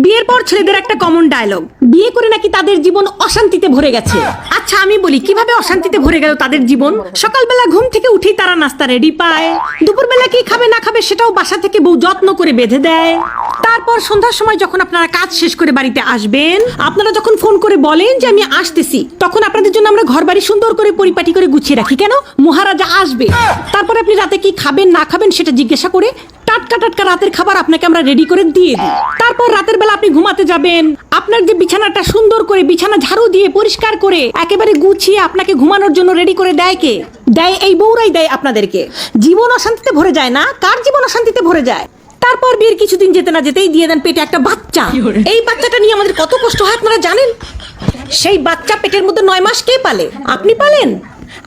বিয়ের পর ছেলেদের একটা কমন ডায়লগ, বিয়ে করে নাকি তাদের জীবন অশান্তিতে ভরে গেছে। আচ্ছা আমি বলি, কিভাবে অশান্তিতে ভরে গেল তাদের জীবন? সকালবেলা ঘুম থেকে উঠেই তারা নাস্তা রেডি পায়, দুপুরবেলা কি খাবে না খাবে সেটাও বাসা থেকে বউ যত্ন করে বেঁধে দেয়। তারপর সন্ধ্যার সময় যখন আপনারা কাজ শেষ করে বাড়িতে আসবেন, আপনারা যখন ফোন করে বলেন যে আমি আসতেছি, তখন আপনাদের জন্য আমরা ঘর বাড়ি সুন্দর করে পরিপাটি করে গুছিয়ে রাখি। কেন? মহারাজা আসবে। তারপরে আপনি রাতে কি খাবেন না খাবেন সেটা জিজ্ঞাসা করে টাটকা টাটকা রাতের খাবার আপনাকে আমরা রেডি করে দিয়ে দিই। তারপর রাতের বেলা আপনি ঘুমাতে যাবেন, আপনার যে বিছানাটা সুন্দর করে বিছানা ঝাড়ু দিয়ে পরিষ্কার করে একেবারে গুছিয়ে আপনাকে ঘুমানোর জন্য রেডি করে দেয় কে? দেয় এই বউরাই দেয় আপনাদেরকে। জীবন অশান্তিতে ভরে যায় না? কার জীবন অশান্তিতে ভরে যায়? তারপর বিয়ের কিছুদিন যেতে না যেতেই দিয়ে দেন পেটে একটা বাচ্চা। এই বাচ্চাটা নিয়ে আমাদের কত কষ্ট হয় আপনারা জানেন? সেই বাচ্চা পেটের মধ্যে 9 মাস কে পালে? আপনি পালেন?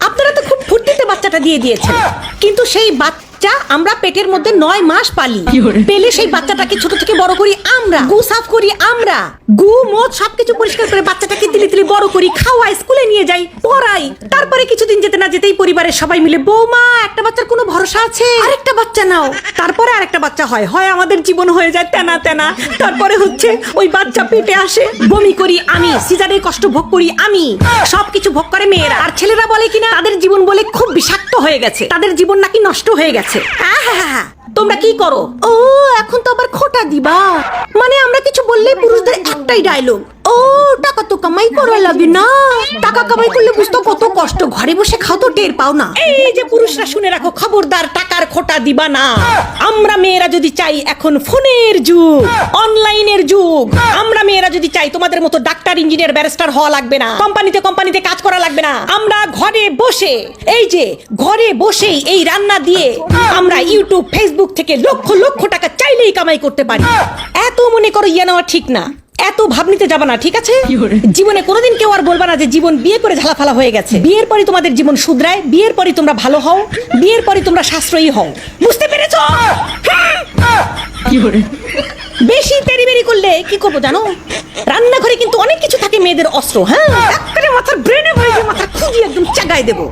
আপনারা তো খুব ফুর্তিতে বাচ্চাটা দিয়ে দিয়েছেন, কিন্তু সেই বাচ্চা আমরা পেটের মধ্যে 9 মাস পালি। পেলে সেই বাচ্চাটাকে ছোট থেকে বড় করি আমরা, গু সাফ করি আমরা, গু মদ সবকিছু পরিষ্কার করে বাচ্চাটাকে তিলে তিলে বড় করি, খাওয়াই, স্কুলে নিয়ে যাই, পড়াই। তারপরে কিছুদিন যেতে না যেতেই পরিবারের সবাই মিলে, বৌমা একটা বাচ্চার কোনো ভরসা আছে, আরেকটা বাচ্চা নাও। তারপরে আরেকটা বাচ্চা হয়, আমাদের জীবন হয়ে যায় তেনা তেনা। তারপরে হচ্ছে ওই বাচ্চা পেটে আসে, বমি করি আমি, সিজারের কষ্ট ভোগ করি আমি, সবকিছু ভোগ করে মেয়েরা। আর ছেলেরা বলে কিনা তাদের জীবন বলে খুব বিষাক্ত হয়ে গেছে, তাদের জীবন নাকি নষ্ট হয়ে গেছে। তোমরা কি করো? ও এখন তো আবার খোটা দিবা, মানে আমরা কিছু বললেই পুরুষদের একটাই ডায়লগ, ও টাকা তো কামাই করা লাগে না, টাকা কামাই করলে বুঝতো কত কষ্ট, ঘরে বসে খাও তো টের পাও না। এই যে পুরুষরা শুনে রাখো, খবরদার টাকার খোটা দিবা না। আমরা মেয়েরা যদি চাই, এখন ফোনের যুগ, অনলাইনের যুগ, আমরা মেয়েরা যদি চাই তোমাদের মতো ডাক্তার, ইঞ্জিনিয়ার, ব্যারিস্টার হওয়া লাগবে না, কোম্পানিতে কাজ করা লাগবে না। আমরা ঘরে বসে, এই যে ঘরে বসেই এই রান্না দিয়ে আমরা ইউটিউব, ফেসবুক থেকে লক্ষ লক্ষ টাকা চাইলেই কামাই করতে পারি। এত মনে করো ইয়ে নেওয়া ঠিক না, এত ভাবনিতে যাবা না, ঠিক আছে? জীবনে কোনোদিন কেউ আর বলবা না যে জীবন বিয়ে করে ঝালাফালা হয়ে গেছে। বিয়ের পরে তোমাদের জীবন শুধরায়, বিয়ের পরে তোমরা ভালো হও, বিয়ের পরে তোমরা সাশ্রয়ী হও। বুঝতে পেরেছো? বেশি পেরিবেরি করলে কি করবো জানো? রান্নাঘরে কিন্তু অনেক কিছু থাকে মেয়েদের অস্ত্র। হ্যাঁ, মাথার ব্রেনে ভরে মাথা খুঁজি একদম চাগায় দেবো।